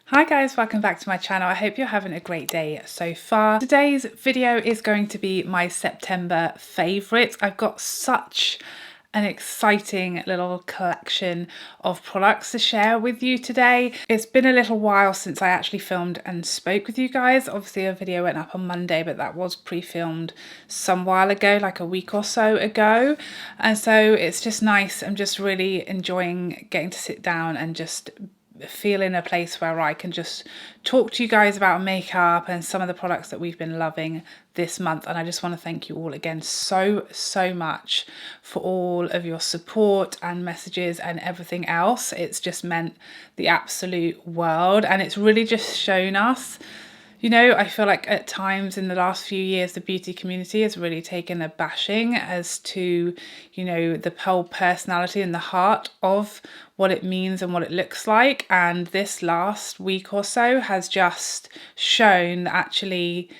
Hi guys, welcome back to my channel. I hope you're having a great day so far. Today's video is going to be my September favourites. I've got such an exciting little collection of products to share with you today. It's been a little while since I actually filmed and spoke with you guys. Obviously a video went up on Monday, but that was pre-filmed some while ago, like a week or so ago. And so it's just nice. I'm just really enjoying getting to sit down and just feel in a place where I can just talk to you guys about makeup and some of the products that we've been loving this month. And I just want to thank you all again so much for all of your support and messages and everything else. It's just meant the absolute world, and it's really just shown us, you know, I feel like at times in the last few years, the beauty community has really taken a bashing as to, you know, the whole personality and the heart of what it means and what it looks like. And this last week or so has just shown that actually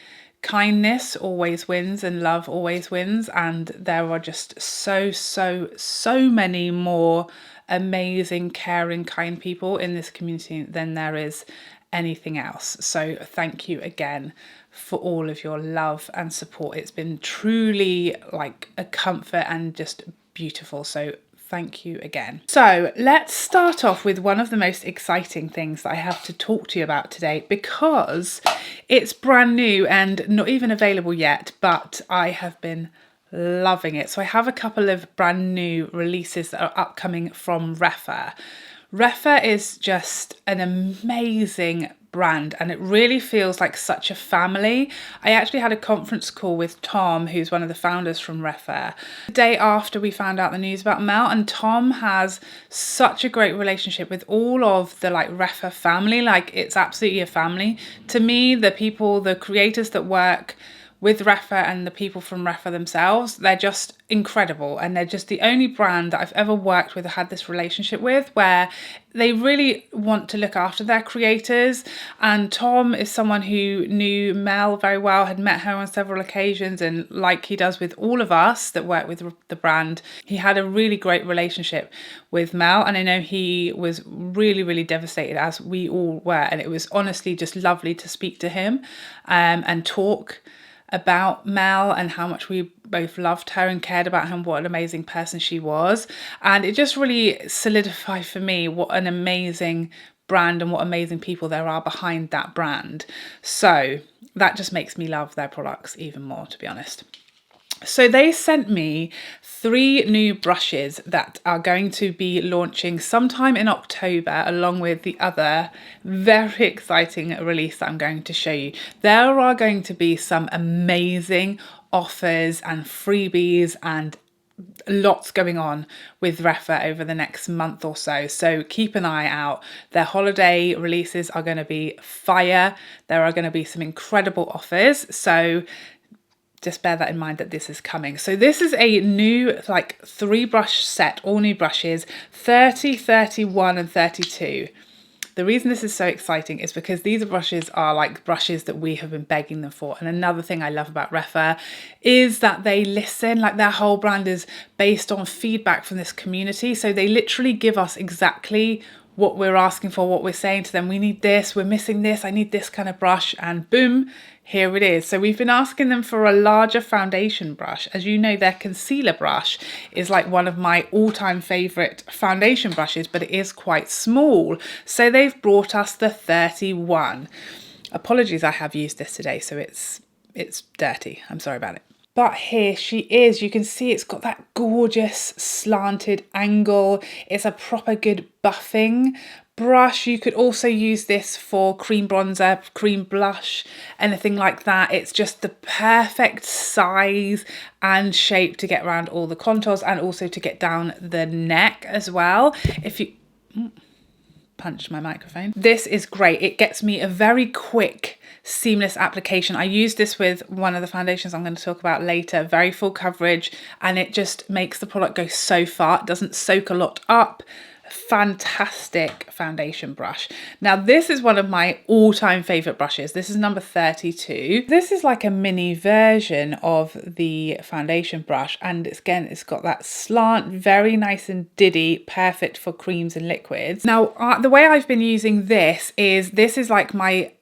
kindness always wins and love always wins. And there are just so many more amazing, caring, kind people in this community than there is anything else. So thank you again for all of your love and support. It's been truly like a comfort and just beautiful. So thank you again. So let's start off with one of the most exciting things that I have to talk to you about today, because it's brand new and not even available yet, but I have been loving it. So I have a couple of brand new releases that are upcoming from Rephr. Rephr is just an amazing brand, and it really feels like such a family. I actually had a conference call with Tom, who's one of the founders from Rephr, the day after we found out the news about Mel, and Tom has such a great relationship with all of the like Rephr family. Like, it's absolutely a family. To me, the people, the creators that work with Rephr and the people from Rephr themselves, they're just incredible, and they're just the only brand that I've ever worked with or had this relationship with where they really want to look after their creators. And Tom is someone who knew Mel very well, had met her on several occasions, and like he does with all of us that work with the brand, he had a really great relationship with Mel. And I know he was really devastated, as we all were, and it was honestly just lovely to speak to him and talk about Mel and how much we both loved her and cared about her and what an amazing person she was. And it just really solidified for me what an amazing brand and what amazing people there are behind that brand. So that just makes me love their products even more, to be honest. So they sent me 3 new brushes that are going to be launching sometime in October, along with the other very exciting release that I'm going to show you. There are going to be some amazing offers and freebies and lots going on with Rephr over the next month or so. So keep an eye out. Their holiday releases are going to be fire. There are going to be some incredible offers. So just bear that in mind that this is coming. So this is a new like 3 brush set, all new brushes, 30, 31 and 32. The reason this is so exciting is because these brushes are like brushes that we have been begging them for. And another thing I love about Rephr is that they listen. Like, their whole brand is based on feedback from this community. So they literally give us exactly what we're asking for, what we're saying to them. We need this, we're missing this, I need this kind of brush, and boom, here it is. So we've been asking them for a larger foundation brush. As you know, their concealer brush is like one of my all-time favorite foundation brushes, but it is quite small. So they've brought us the 31. Apologies, I have used this today, so it's dirty. I'm sorry about it. But here she is. You can see it's got that gorgeous slanted angle. It's a proper good buffing brush. You could also use this for cream bronzer, cream blush, anything like that. It's just the perfect size and shape to get around all the contours, and also to get down the neck as well. If you punched my microphone. This is great. It gets me a very quick, seamless application. I use this with one of the foundations I'm going to talk about later, very full coverage, and it just makes the product go so far. It doesn't soak a lot up. fantastic foundation brush. Now this is one of my all-time favorite brushes. This is number 32. This is like a mini version of the foundation brush, and it's got that slant, very nice and diddy, perfect for creams and liquids. Now the way I've been using this is like my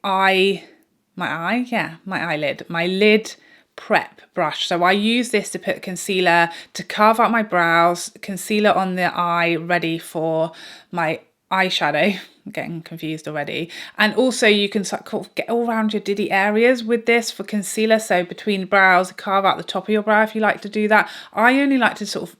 lid prep brush. So I use this to put concealer, to carve out my brows, concealer on the eye, ready for my eyeshadow. I'm getting confused already. And also you can sort of get all around your diddy areas with this for concealer. So between brows, carve out the top of your brow if you like to do that. I only like to sort of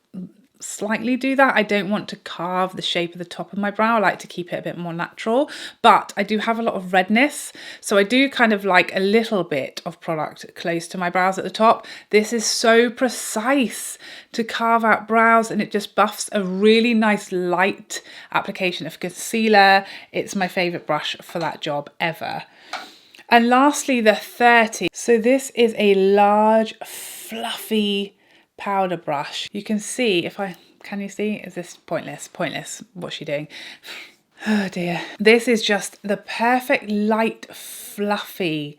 slightly do that. I don't want to carve the shape of the top of my brow. I like to keep it a bit more natural, but I do have a lot of redness, so I do kind of like a little bit of product close to my brows at the top. This is so precise to carve out brows, and it just buffs a really nice light application of concealer. It's my favorite brush for that job ever. And lastly, the 30. So this is a large, fluffy powder brush. You can see, can you see? Is this pointless? Pointless. What's she doing? Oh dear. This is just the perfect light, fluffy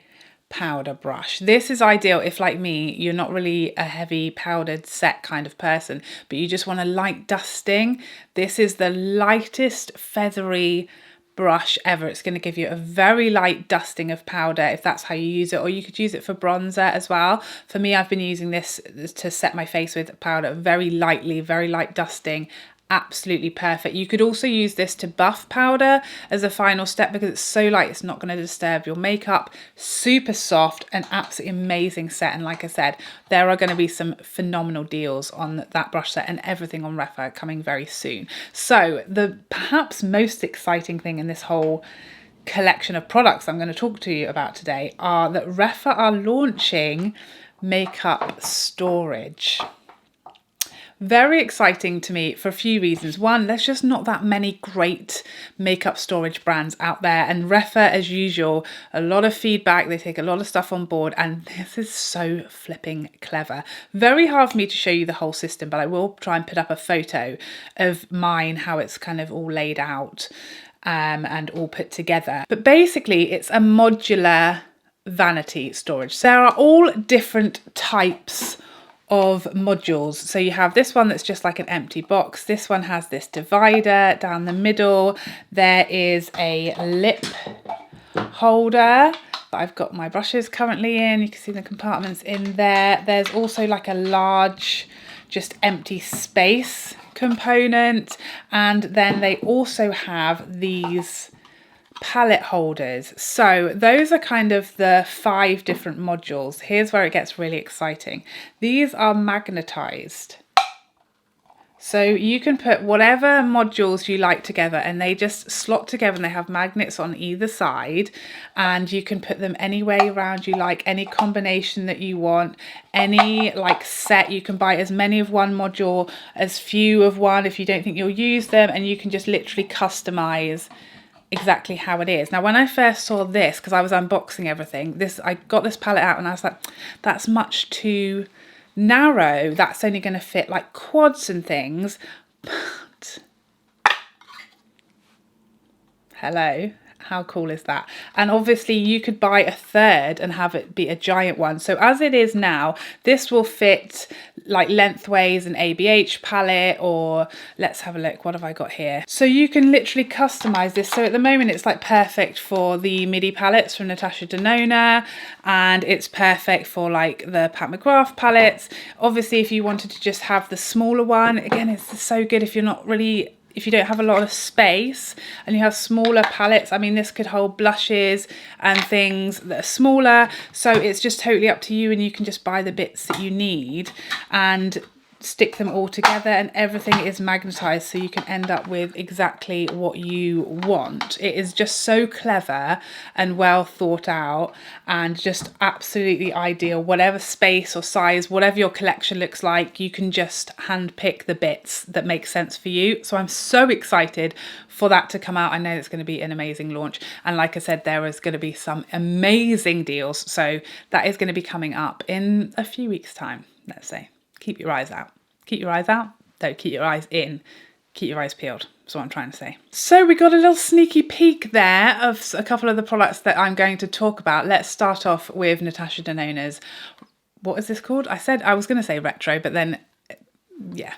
powder brush. This is ideal if, like me, you're not really a heavy powdered set kind of person, but you just want a light dusting. This is the lightest feathery brush ever. It's going to give you a very light dusting of powder if that's how you use it, or you could use it for bronzer as well. For me, I've been using this to set my face with powder very lightly, very light dusting. Absolutely perfect. You could also use this to buff powder as a final step because it's so light, it's not going to disturb your makeup. Super soft, an absolutely amazing set. And like I said, there are going to be some phenomenal deals on that brush set and everything on Rephr coming very soon. So the perhaps most exciting thing in this whole collection of products I'm going to talk to you about today are that Rephr are launching makeup storage. Very exciting to me for a few reasons. One, there's just not that many great makeup storage brands out there, and Rephr, as usual, a lot of feedback, they take a lot of stuff on board, and this is so flipping clever. Very hard for me to show you the whole system, but I will try and put up a photo of mine, how it's kind of all laid out and all put together. But basically it's a modular vanity storage. So there are all different types of modules. So you have this one that's just like an empty box. This one has this divider down the middle. There is a lip holder that I've got my brushes currently in. You can see the compartments in there. There's also like a large just empty space component, and then they also have these palette holders. So those are kind of the 5 different modules. Here's where it gets really exciting. These are magnetized. So you can put whatever modules you like together, and they just slot together, and they have magnets on either side, and you can put them any way around you like, any combination that you want, any like set. You can buy as many of one module, as few of one if you don't think you'll use them, and you can just literally customize exactly how it is. Now when I first saw this, because I was unboxing everything, I got this palette out and I was like, that's much too narrow, that's only going to fit like quads and things. But hello, how cool is that? And obviously you could buy a third and have it be a giant one. So as it is now, this will fit like lengthways an ABH palette, or let's have a look, what have I got here? So you can literally customize this. So at the moment it's like perfect for the midi palettes from Natasha Denona, and it's perfect for like the Pat McGrath palettes. Obviously if you wanted to just have the smaller one, again, it's so good if you don't have a lot of space and you have smaller palettes. I mean, this could hold blushes and things that are smaller. So it's just totally up to you, and you can just buy the bits that you need and stick them all together, and everything is magnetized, so you can end up with exactly what you want. It is just so clever and well thought out, and just absolutely ideal. Whatever space or size, whatever your collection looks like, you can just hand pick the bits that make sense for you. So I'm so excited for that to come out. I know it's going to be an amazing launch, and like I said, there is going to be some amazing deals, so that is going to be coming up in a few weeks time, let's say. Keep your eyes out. Keep your eyes out. Don't keep your eyes in. Keep your eyes peeled. That's what I'm trying to say. So we got a little sneaky peek there of a couple of the products that I'm going to talk about. Let's start off with Natasha Denona's, what is this called? I said I was going to say retro, but then, yeah,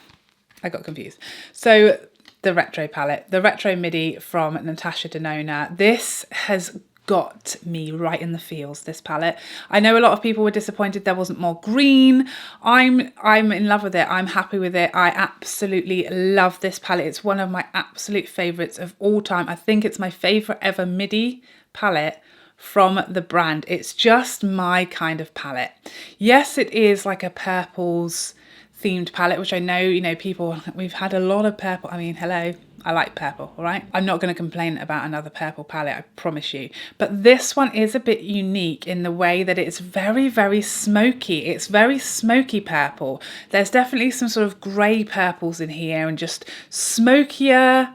I got confused. So the retro palette, the retro midi from Natasha Denona. This has got me right in the feels, this palette. I know a lot of people were disappointed there wasn't more green. I'm in love with it. I'm happy with it. I absolutely love this palette. It's one of my absolute favorites of all time. I think it's my favorite ever midi palette from the brand. It's just my kind of palette. Yes, it is like a purples themed palette, which I know, you know, people, we've had a lot of purple. I mean, hello, I like purple, all right? I'm not going to complain about another purple palette, I promise you. But this one is a bit unique in the way that it's very, very smoky. It's very smoky purple. There's definitely some sort of grey purples in here and just smokier,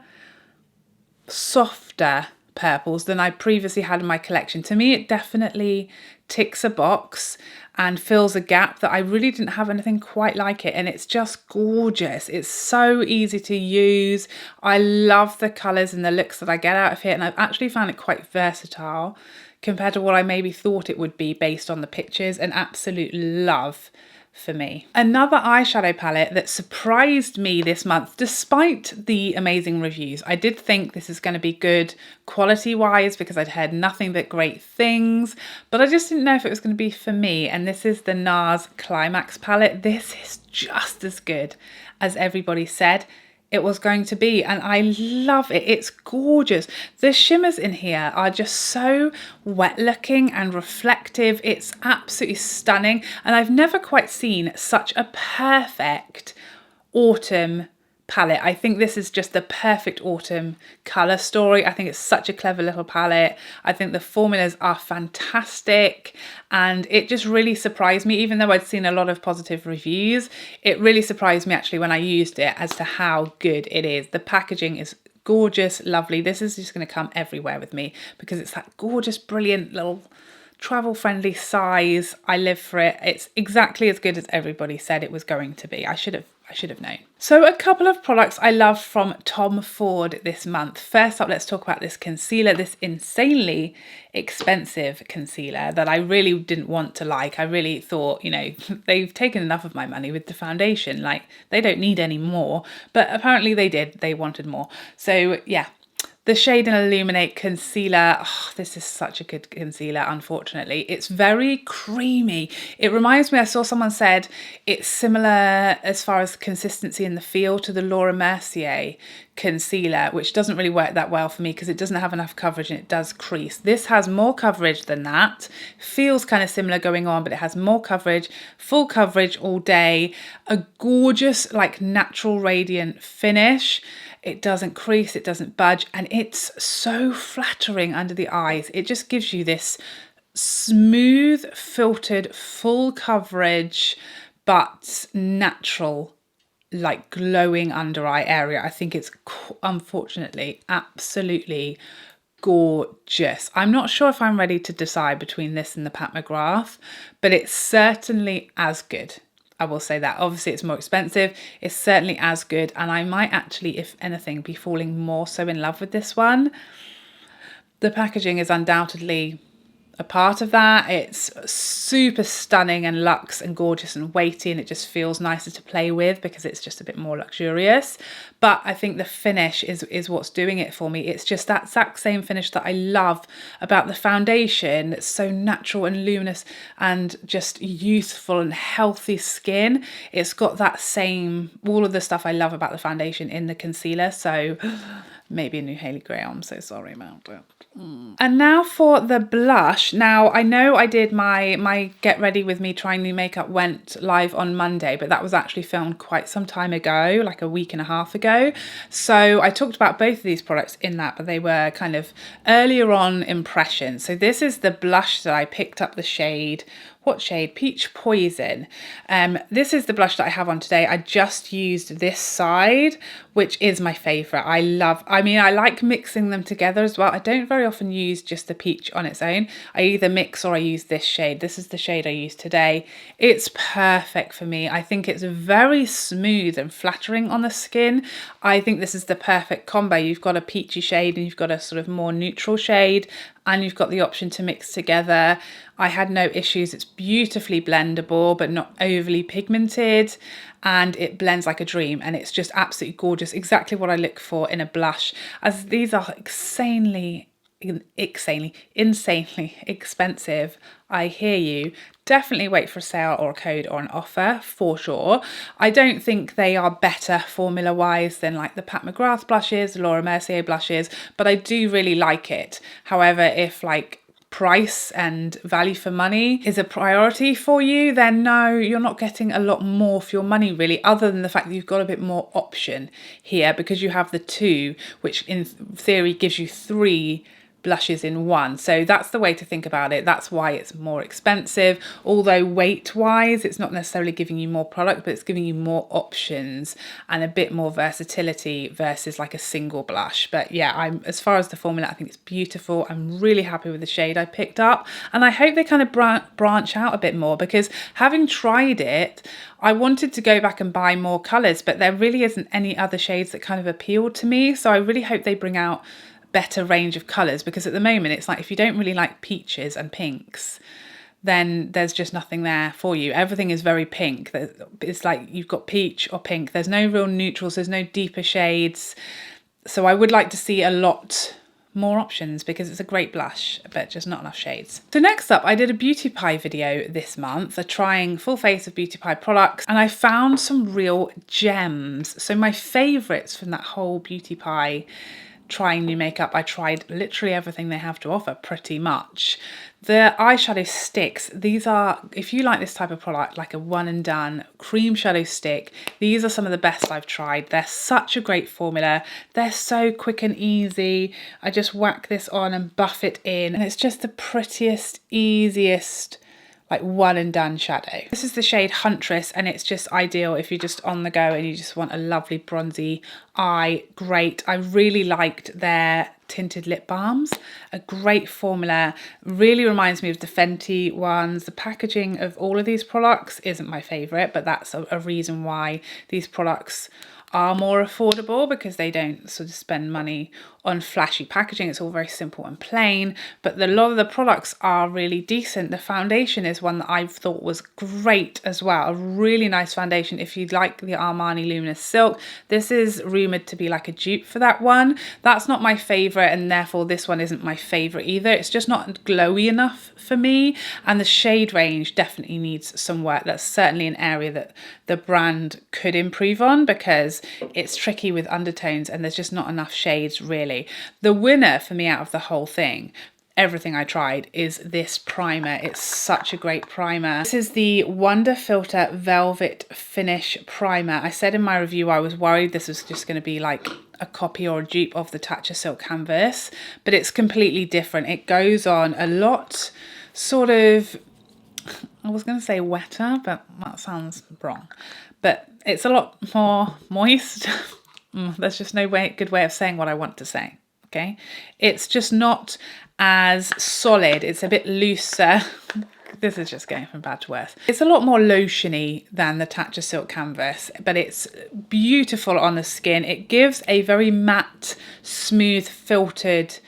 softer purples than I previously had in my collection. To me, it definitely ticks a box and fills a gap that I really didn't have anything quite like it, and it's just gorgeous. It's so easy to use. I love the colours and the looks that I get out of here, and I've actually found it quite versatile compared to what I maybe thought it would be based on the pictures. An absolute love for me. Another eyeshadow palette that surprised me this month, despite the amazing reviews. I did think this is going to be good quality wise because I'd heard nothing but great things, but I just didn't know if it was going to be for me. And this is the Nars Climax palette. This is just as good as everybody said it was going to be, and I love it. It's gorgeous. The shimmers in here are just so wet looking and reflective. It's absolutely stunning, and I've never quite seen such a perfect autumn palette. I think this is just the perfect autumn colour story. I think it's such a clever little palette. I think the formulas are fantastic, and it just really surprised me. Even though I'd seen a lot of positive reviews, it really surprised me actually when I used it as to how good it is. The packaging is gorgeous, lovely. This is just going to come everywhere with me because it's that gorgeous, brilliant little travel friendly size. I live for it. It's exactly as good as everybody said it was going to be. I should have known. So a couple of products I love from Tom Ford this month. First up, let's talk about this concealer, this insanely expensive concealer that I really didn't want to like. I really thought, you know, they've taken enough of my money with the foundation. Like, they don't need any more, but apparently they did. They wanted more. So yeah. The shade in Illuminate concealer, oh, this is such a good concealer, unfortunately. It's very creamy. It reminds me, I saw someone said it's similar as far as consistency in the feel to the Laura Mercier concealer, which doesn't really work that well for me because it doesn't have enough coverage and it does crease. This has more coverage than that. Feels kind of similar going on, but it has more coverage, full coverage all day, a gorgeous, like, natural radiant finish. It doesn't crease, it doesn't budge, and it's so flattering under the eyes. It just gives you this smooth, filtered, full coverage, but natural, like glowing under eye area. I think it's, unfortunately, absolutely gorgeous. I'm not sure if I'm ready to decide between this and the Pat McGrath, but it's certainly as good. I will say that. Obviously it's more expensive. It's certainly as good, and I might actually, if anything, be falling more so in love with this one. The packaging is undoubtedly a part of that. It's super stunning and luxe and gorgeous and weighty, and it just feels nicer to play with because it's just a bit more luxurious. But I think the finish is what's doing it for me. It's just that exact same finish that I love about the foundation. It's so natural and luminous and just youthful and healthy skin. It's got that same, all of the stuff I love about the foundation in the concealer. So maybe a new Hailey Grail. I'm so sorry about it. And now for the blush. Now, I know I did my Get Ready With Me Trying New Makeup went live on Monday, but that was actually filmed quite some time ago, like a week and a half ago. So I talked about both of these products in that, but they were kind of earlier on impressions. So this is the blush that I picked up the shade what shade? Peach Poison. This is the blush that I have on today. I just used this side, which is my favourite. I like mixing them together as well. I don't very often use just the peach on its own. I either mix or I use this shade. This is the shade I used today. It's perfect for me. I think it's very smooth and flattering on the skin. I think this is the perfect combo. You've got a peachy shade and you've got a sort of more neutral shade, and you've got the option to mix together. I had no issues. It's beautifully blendable but not overly pigmented, and it blends like a dream, and it's just absolutely gorgeous. Exactly what I look for in a blush, as these are insanely expensive. I hear you. Definitely wait for a sale or a code or an offer for sure. I don't think they are better formula wise than like the Pat McGrath blushes, the Laura Mercier blushes, but I do really like it. However, if like price and value for money is a priority for you, then no, you're not getting a lot more for your money really, other than the fact that you've got a bit more option here because you have the two, which in theory gives you 3 blushes in one. So that's the way to think about it. That's why it's more expensive, although weight wise it's not necessarily giving you more product, but it's giving you more options and a bit more versatility versus like a single blush. But yeah, as far as the formula, I think it's beautiful. I'm really happy with the shade I picked up, and I hope they kind of branch out a bit more, because having tried it, I wanted to go back and buy more colours, but there really isn't any other shades that kind of appealed to me. So I really hope they bring out better range of colours, because at the moment it's like if you don't really like peaches and pinks, then there's just nothing there for you. Everything is very pink. It's like you've got peach or pink. There's no real neutrals, there's no deeper shades. So I would like to see a lot more options, because it's a great blush but just not enough shades. So next up, I did a beauty pie video this month, trying full face of beauty pie products, and I found some real gems. So my favourites from that whole beauty pie trying new makeup, I tried literally everything they have to offer pretty much. The eyeshadow sticks, these are, if you like this type of product, like a one and done cream shadow stick, these are some of the best I've tried. They're such a great formula. They're so quick and easy. I just whack this on and buff it in, and it's just the prettiest, easiest, like one and done shadow. This is the shade Huntress, and it's just ideal if you're just on the go and you just want a lovely bronzy eye. Great. I really liked their tinted lip balms. A great formula. Really reminds me of the Fenty ones. The packaging of all of these products isn't my favourite, but that's a reason why these products are more affordable, because they don't sort of spend money on flashy packaging. It's all very simple and plain, but a lot of the products are really decent. The foundation is one that I thought was great as well. A really nice foundation. If you like the Armani Luminous Silk, this is rumoured to be like a dupe for that one. That's not my favourite, and therefore this one isn't my favourite either. It's just not glowy enough for me, and the shade range definitely needs some work. That's certainly an area that the brand could improve on, because it's tricky with undertones and there's just not enough shades really. The winner for me out of the whole thing, everything I tried, is this primer. It's such a great primer. This is the Wonder Filter Velvet Finish Primer. I said in my review I was worried this was just going to be like a copy or a dupe of the Tatcha Silk Canvas, but it's completely different. It goes on a lot sort of, I was going to say wetter, but that sounds wrong. But it's a lot more moist. There's just no good way of saying what I want to say, okay? It's just not as solid. It's a bit looser. This is just going from bad to worse. It's a lot more lotiony than the Tatcha Silk Canvas, but it's beautiful on the skin. It gives a very matte, smooth, filtered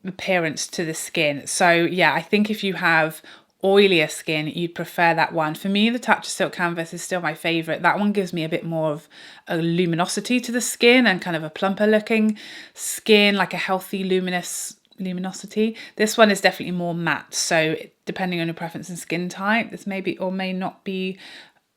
appearance to the skin. So yeah, I think if you have oilier skin, you'd prefer that one. For me, the Tatcha Silk Canvas is still my favourite. That one gives me a bit more of a luminosity to the skin and kind of a plumper looking skin, like a healthy luminosity. This one is definitely more matte, so depending on your preference and skin type, this may be or may not be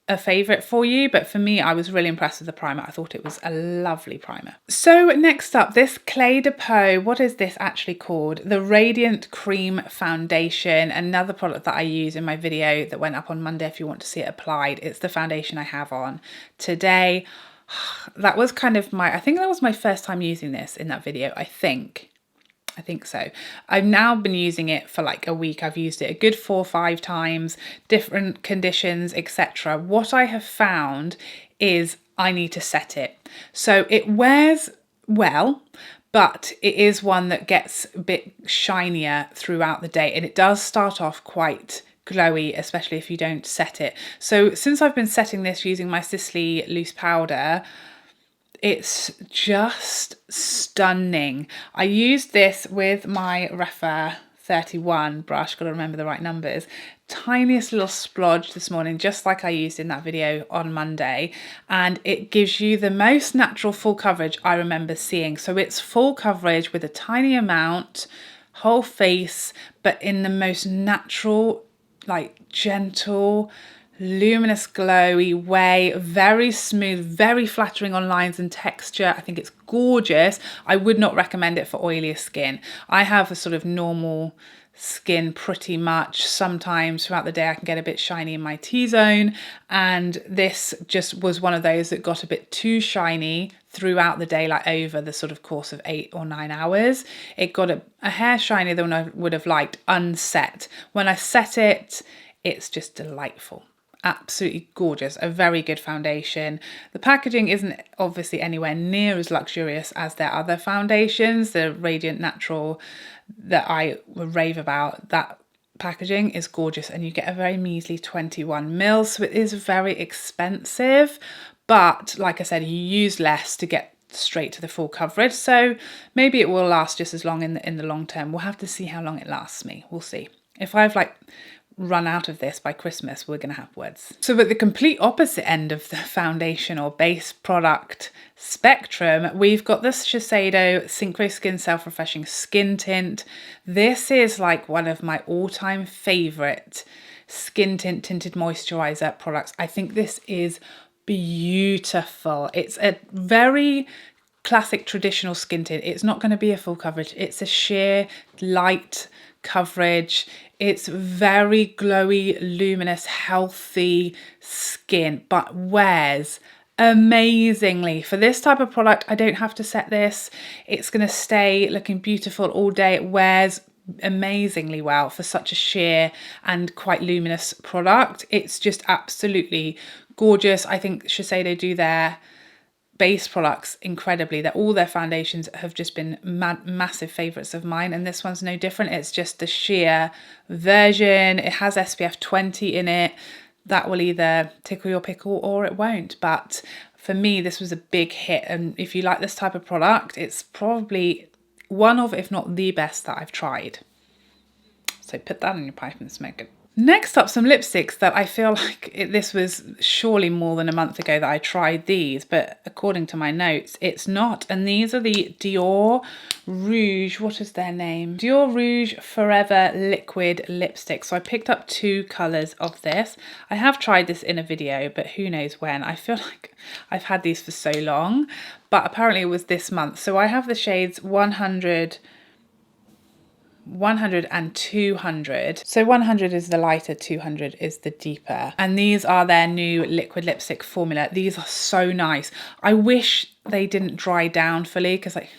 a favourite for you, but for me, I was really impressed with the primer. I thought it was a lovely primer. So next up, this Clé de Peau, what is this actually called? The Radiant Cream Foundation, another product that I use in my video that went up on Monday if you want to see it applied. It's the foundation I have on today. That was kind of I think that was my first time using this in that video, I think. I think so. I've now been using it for like a week. I've used it a good 4 or 5 times, different conditions, etc. What I have found is I need to set it. So it wears well, but it is one that gets a bit shinier throughout the day, and it does start off quite glowy, especially if you don't set it. So since I've been setting this using my Sisley loose powder, it's just stunning. I used this with my Rephr 31 brush, gotta remember the right numbers. Tiniest little splodge this morning, just like I used in that video on Monday, and it gives you the most natural full coverage I remember seeing. So it's full coverage with a tiny amount, whole face, but in the most natural, like gentle, luminous, glowy way, very smooth, very flattering on lines and texture. I think it's gorgeous. I would not recommend it for oilier skin. I have a sort of normal skin pretty much. Sometimes throughout the day I can get a bit shiny in my T-zone, and this just was one of those that got a bit too shiny throughout the day, like over the sort of course of 8 or 9 hours. It got a hair shinier than I would have liked unset. When I set it, it's just delightful. Absolutely gorgeous. A very good foundation. The packaging isn't obviously anywhere near as luxurious as their other foundations. The Radiant Natural that I rave about, that packaging is gorgeous, and you get a very measly 21 mils, so it is very expensive, but like I said, you use less to get straight to the full coverage, so maybe it will last just as long in the long term. We'll have to see how long it lasts me. We'll see. If I've like run out of this by Christmas, we're going to have words. So at the complete opposite end of the foundation or base product spectrum, we've got this Shiseido Synchro Skin Self-Refreshing Skin Tint. This is like one of my all-time favorite skin tint tinted moisturizer products. I think this is beautiful. It's a very classic traditional skin tint. It's not going to be a full coverage. It's a sheer light coverage. It's very glowy, luminous, healthy skin, but wears amazingly. For this type of product, I don't have to set this. It's going to stay looking beautiful all day. It wears amazingly well for such a sheer and quite luminous product. It's just absolutely gorgeous. I think Shiseido do their base products incredibly. That all their foundations have just been massive favorites of mine, and this one's no different. It's just the sheer version. It has SPF 20 in it. That will either tickle your pickle or it won't, but for me this was a big hit, and if you like this type of product, it's probably one of, if not the best that I've tried. So put that in your pipe and smoke it. Next up, some lipsticks that I feel like this was surely more than a month ago that I tried these, but according to my notes, it's not. And these are the Dior Rouge, what is their name? Dior Rouge Forever Liquid Lipstick. So I picked up 2 colours of this. I have tried this in a video, but who knows when. I feel like I've had these for so long, but apparently it was this month. So I have the shades 100 and 200. So 100 is the lighter, 200 is the deeper. And these are their new liquid lipstick formula. These are so nice. I wish they didn't dry down fully, because like,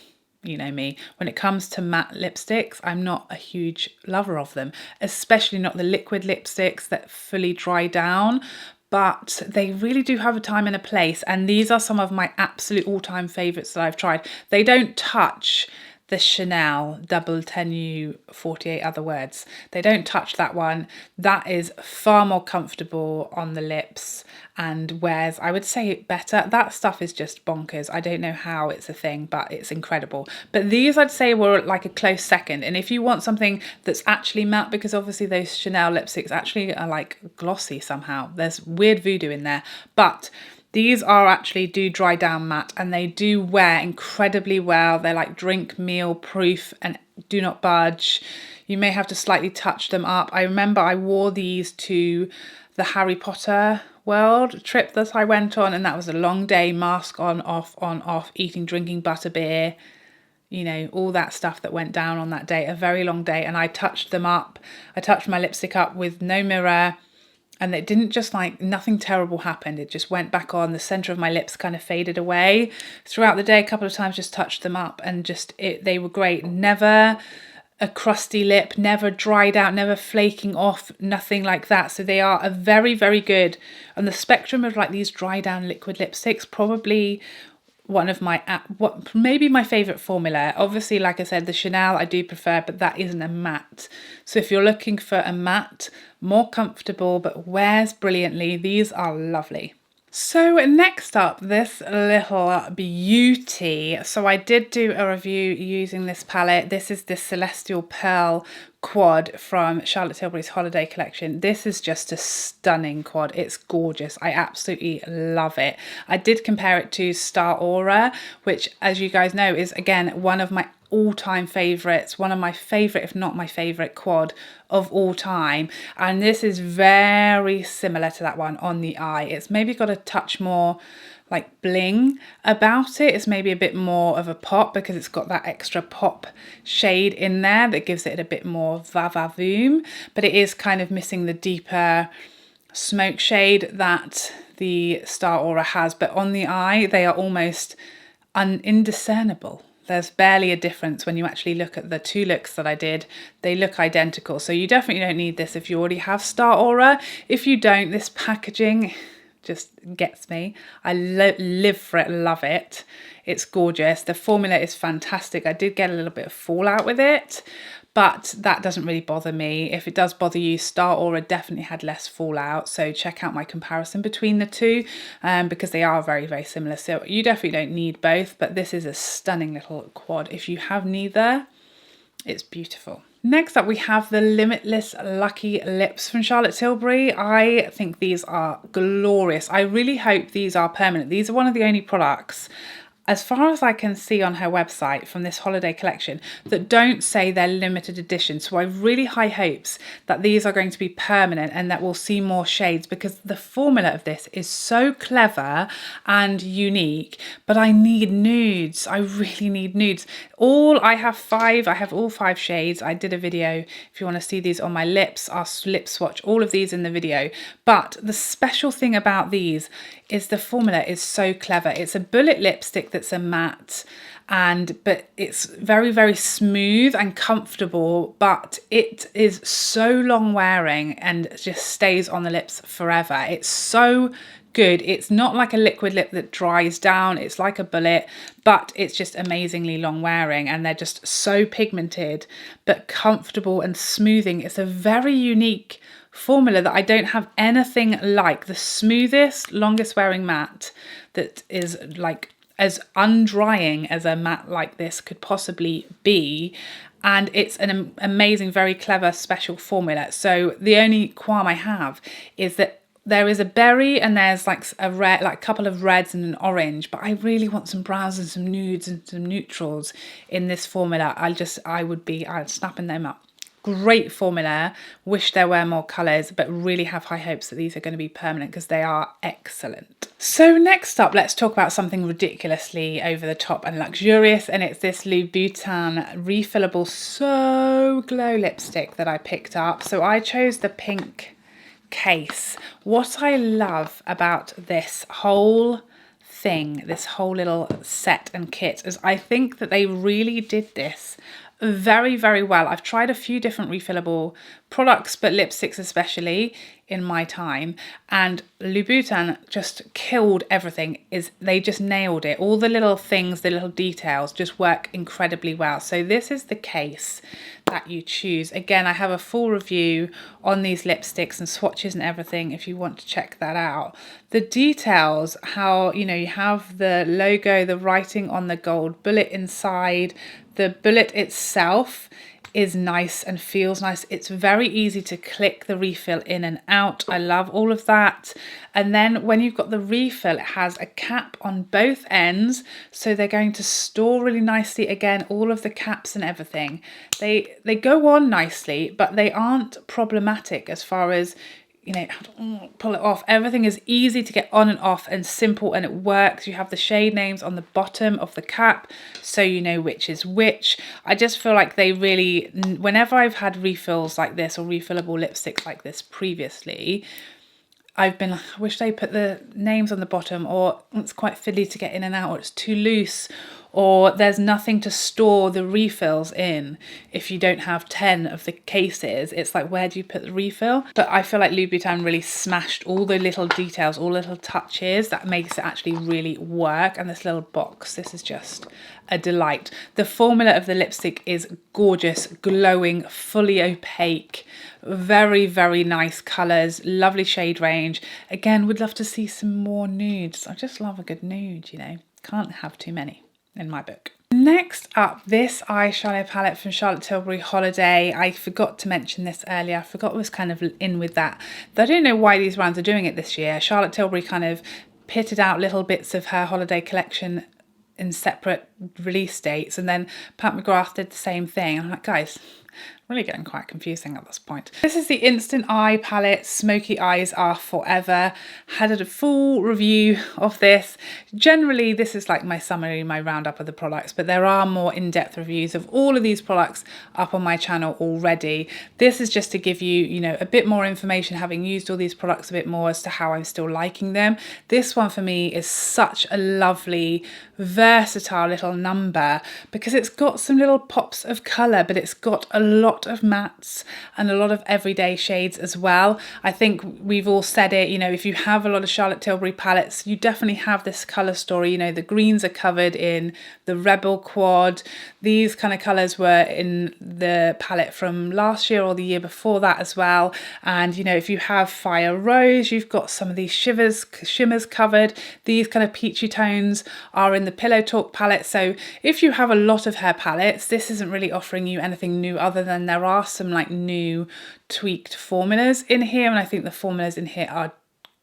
you know me, when it comes to matte lipsticks, I'm not a huge lover of them, especially not the liquid lipsticks that fully dry down. But they really do have a time and a place. And these are some of my absolute all-time favorites that I've tried. They don't touch the Chanel Double Tenue 48 Other Words. They don't touch that one. That is far more comfortable on the lips and wears, I would say, better. That stuff is just bonkers. I don't know how it's a thing, but it's incredible. But these I'd say were like a close second. And if you want something that's actually matte, because obviously those Chanel lipsticks actually are like glossy somehow. There's weird voodoo in there. But these are actually do dry down matte, and they do wear incredibly well. They're like drink meal proof and do not budge. You may have to slightly touch them up. I remember I wore these to the Harry Potter World trip that I went on, and that was a long day, mask on, off, eating, drinking butterbeer, you know, all that stuff that went down on that day. A very long day, and I touched them up. I touched my lipstick up with no mirror, And it didn't just like, nothing terrible happened. It just went back on. The center of my lips kind of faded away throughout the day. A couple of times just touched them up and just they were great. Never a crusty lip, never dried out, never flaking off, nothing like that. So they are a very, very good on the spectrum of like these dry down liquid lipsticks, probably one of my, maybe my favorite formula. Obviously, like I said, the Chanel I do prefer, but that isn't a matte. So if you're looking for a matte, more comfortable, but wears brilliantly, these are lovely. So next up, this little beauty. So I did do a review using this palette. This is the Celestial Pearl quad from Charlotte Tilbury's holiday collection. This is just a stunning quad. It's gorgeous. I absolutely love it. I did compare it to Star Aura, which, as you guys know, is again one of my all-time favorites, one of my favorite, if not my favorite quad of all time. And this is very similar to that one on the eye. It's maybe got a touch more like bling about it. It's maybe a bit more of a pop because it's got that extra pop shade in there that gives it a bit more va-va-voom, but it is kind of missing the deeper smoke shade that the Star Aura has. But on the eye, they are almost indiscernible. There's barely a difference when you actually look at the two looks that I did. They look identical. So you definitely don't need this if you already have Star Aura. If you don't, this packaging just gets me. I live for it, love it. It's gorgeous. The formula is fantastic. I did get a little bit of fallout with it, but that doesn't really bother me. If it does bother you, Star Aura definitely had less fallout. So check out my comparison between the two because they are very, very similar. So you definitely don't need both, but this is a stunning little quad. If you have neither, it's beautiful. Next up, we have the Limitless Lucky Lips from Charlotte Tilbury. I think these are glorious. I really hope these are permanent. These are one of the only products, as far as I can see on her website from this holiday collection, that don't say they're limited edition. So I have really high hopes that these are going to be permanent and that we'll see more shades, because the formula of this is so clever and unique. But I need nudes. I really need nudes. I have all 5 shades. I did a video if you want to see these on my lips, our lip swatch, all of these in the video. But the special thing about these is the formula is so clever. It's a bullet lipstick that's a matte, but it's very, very smooth and comfortable, but it is so long wearing and just stays on the lips forever. It's so good. It's not like a liquid lip that dries down. It's like a bullet, but it's just amazingly long wearing, and they're just so pigmented but comfortable and smoothing. It's a very unique formula that I don't have anything like. The smoothest, longest wearing matte that is like as undrying as a matte like this could possibly be. And it's an amazing, very clever special formula. So the only qualm I have is that there is a berry and there's like a red, like a couple of reds and an orange, but I really want some browns and some nudes and some neutrals in this formula. I'd snapping them up. Great formula. Wish there were more colours, but really have high hopes that these are going to be permanent because they are excellent. So next up, let's talk about something ridiculously over the top and luxurious, and it's this Louboutin refillable So Glow lipstick that I picked up. So I chose the pink case. What I love about this whole thing, this whole little set and kit, is I think that they really did this very, very well. I've tried a few different refillable products, but lipsticks especially in my time, and Louboutin just killed everything. They just nailed it. All the little things, the little details just work incredibly well. So this is the case that you choose. Again, I have a full review on these lipsticks and swatches and everything if you want to check that out. The details, how, you have the logo, the writing on the gold bullet inside. The bullet itself is nice and feels nice. It's very easy to click the refill in and out. I love all of that. And then when you've got the refill, it has a cap on both ends, so they're going to store really nicely. Again, all of the caps and everything, they go on nicely, but they aren't problematic as far as pull it off. Everything is easy to get on and off and simple, and it works. You have the shade names on the bottom of the cap, so you know which is which. I just feel like they really, whenever I've had refills like this or refillable lipsticks like this previously, I wish they put the names on the bottom, or it's quite fiddly to get in and out, or it's too loose, or there's nothing to store the refills in. If you don't have 10 of the cases, it's like, where do you put the refill? But I feel like Louboutin really smashed all the little details, all little touches that makes it actually really work. And this little box, this is just a delight. The formula of the lipstick is gorgeous, glowing, fully opaque, very, very nice colours, lovely shade range. Again, would love to see some more nudes. I just love a good nude, you know, can't have too many in my book. Next up, this eyeshadow palette from Charlotte Tilbury Holiday. I forgot to mention this earlier. I forgot it was kind of in with that. I don't know why these brands are doing it this year. Charlotte Tilbury kind of pitted out little bits of her holiday collection in separate release dates, and then Pat McGrath did the same thing. I'm like, guys, really getting quite confusing at this point. This is the Instant Eye palette, Smoky Eyes Are Forever. Had a full review of this. Generally, this is like my summary, my roundup of the products, but there are more in-depth reviews of all of these products up on my channel already. This is just to give you, you know, a bit more information, having used all these products a bit more, as to how I'm still liking them. This one for me is such a lovely, versatile little number, because it's got some little pops of colour, but it's got a lot of mattes and a lot of everyday shades as well. I think we've all said it, you know, if you have a lot of Charlotte Tilbury palettes, you definitely have this colour story. You know, the greens are covered in the Rebel Quad. These kind of colours were in the palette from last year or the year before that as well. And, you know, if you have Fire Rose, you've got some of these shimmers covered. These kind of peachy tones are in the Pillow Talk palette. So if you have a lot of her palettes, this isn't really offering you anything new, other than there are some like new tweaked formulas in here, and I think the formulas in here are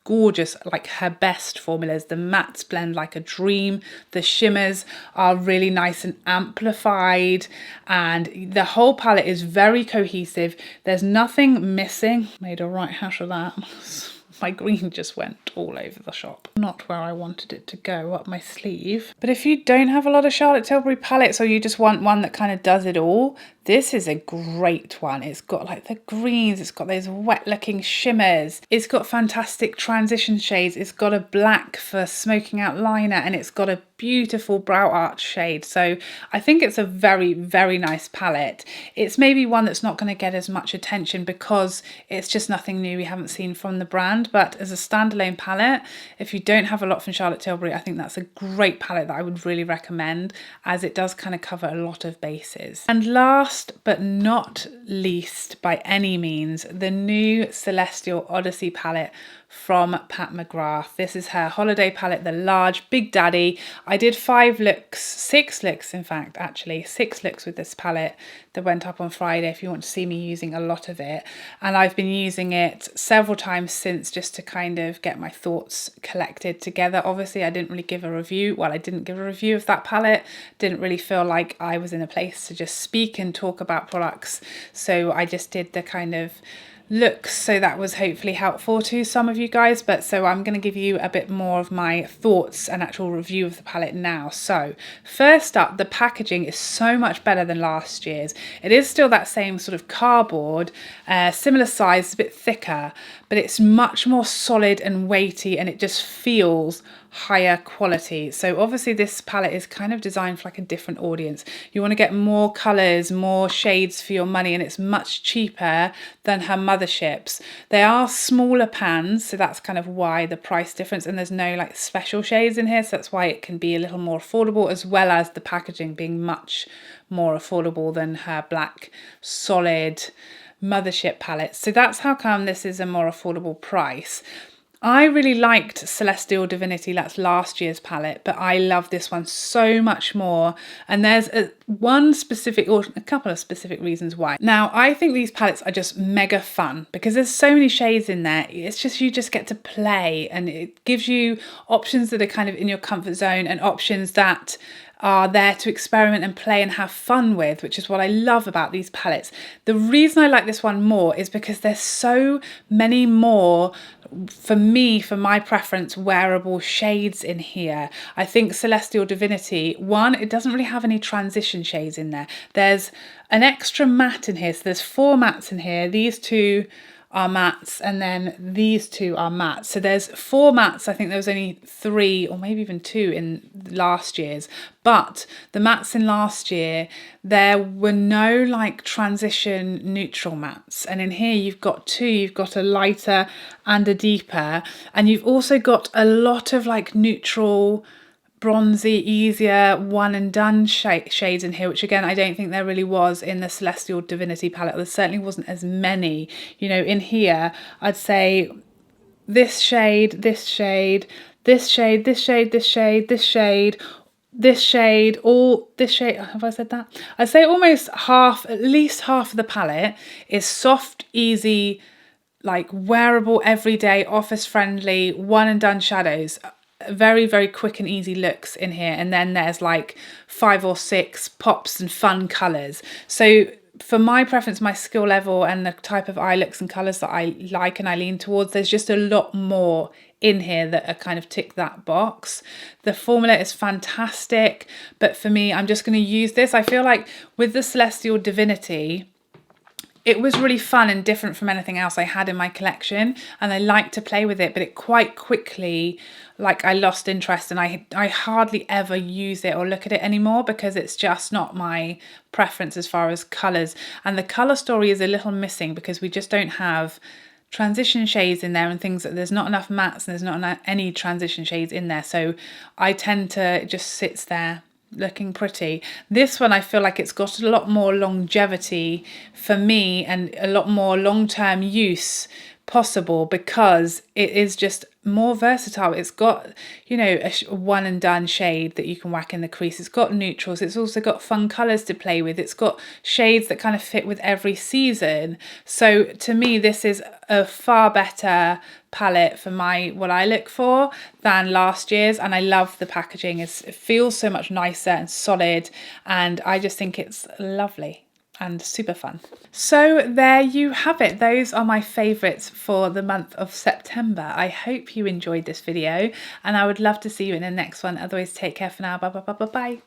gorgeous, like her best formulas. The mattes blend like a dream. The shimmers are really nice and amplified, and the whole palette is very cohesive. There's nothing missing. Made a right hash of that. My green just went all over the shop. Not where I wanted it to go, up my sleeve. But if you don't have a lot of Charlotte Tilbury palettes, or you just want one that kind of does it all, this is a great one. It's got like the greens, it's got those wet looking shimmers, it's got fantastic transition shades, it's got a black for smoking out liner, and it's got a beautiful brow arch shade. So I think it's a very, very nice palette. It's maybe one that's not going to get as much attention because it's just nothing new we haven't seen from the brand, but as a standalone palette, if you don't have a lot from Charlotte Tilbury, I think that's a great palette that I would really recommend, as it does kind of cover a lot of bases. And last but not least by any means, the new Celestial Odyssey palette from Pat McGrath. This is her holiday palette, the large Big Daddy. I did 6 looks, in fact, actually 6 looks with this palette that went up on Friday, if you want to see me using a lot of it. And I've been using it several times since, just to kind of get my thoughts collected together. Obviously, I didn't really give a review. Well, I didn't give a review of that palette. Didn't really feel like I was in a place to just speak and talk about products. So I just did the kind of looks, so that was hopefully helpful to some of you guys. But so I'm going to give you a bit more of my thoughts and actual review of the palette now. So first up, the packaging is so much better than last year's. It is still that same sort of cardboard, similar size, a bit thicker, but it's much more solid and weighty, and it just feels higher quality. So obviously this palette is kind of designed for like a different audience. You want to get more colours, more shades for your money, and it's much cheaper than her motherships. They are smaller pans, so that's kind of why the price difference, and there's no like special shades in here, so that's why it can be a little more affordable, as well as the packaging being much more affordable than her black solid mothership palette. So that's how come this is a more affordable price. I really liked Celestial Divinity, that's last year's palette, but I love this one so much more. And there's one specific, or a couple of specific reasons why. Now, I think these palettes are just mega fun because there's so many shades in there. It's just, you just get to play, and it gives you options that are kind of in your comfort zone, and options that are there to experiment and play and have fun with, which is what I love about these palettes. The reason I like this one more is because there's so many more, for me, for my preference, wearable shades in here. I think Celestial Divinity, one, it doesn't really have any transition shades in there. There's an extra matte in here, so there's 4 mattes in here. These two are mattes, and then these two are mattes. So there's 4 mattes. I think there was only 3 or maybe even 2 in last year's, but the mattes in last year, there were no like transition neutral mattes, and in here you've got 2. You've got a lighter and a deeper, and you've also got a lot of like neutral, bronzy, easier one and done shades in here, which again I don't think there really was in the Celestial Divinity palette. There certainly wasn't as many. You know, in here I'd say this shade, this shade, this shade, this shade, this shade, this shade, this shade, all this shade. Have I said that? I'd say almost half, at least half of the palette is soft, easy, like wearable, everyday, office friendly, one and done shadows. Very, very quick and easy looks in here. And then there's like 5 or 6 pops and fun colours. So for my preference, my skill level and the type of eye looks and colours that I like and I lean towards, there's just a lot more in here that are kind of tick that box. The formula is fantastic, but for me, I'm just going to use this. I feel like with the Celestial Divinity, it was really fun and different from anything else I had in my collection, and I liked to play with it, but it quite quickly, like, I lost interest, and I hardly ever use it or look at it anymore because it's just not my preference as far as colours. And the colour story is a little missing because we just don't have transition shades in there and things. That there's not enough mattes and there's not any transition shades in there, so I tend to, it just sits there looking pretty. This one, I feel like it's got a lot more longevity for me and a lot more long-term use possible because it is just more versatile. It's got, you know, a one and done shade that you can whack in the crease. It's got neutrals. It's also got fun colours to play with. It's got shades that kind of fit with every season. So to me, this is a far better palette for what I look for than last year's, and I love the packaging. It feels so much nicer and solid, and I just think it's lovely and super fun. So there you have it. Those are my favourites for the month of September. I hope you enjoyed this video, and I would love to see you in the next one. Otherwise, take care for now. Bye bye bye bye bye.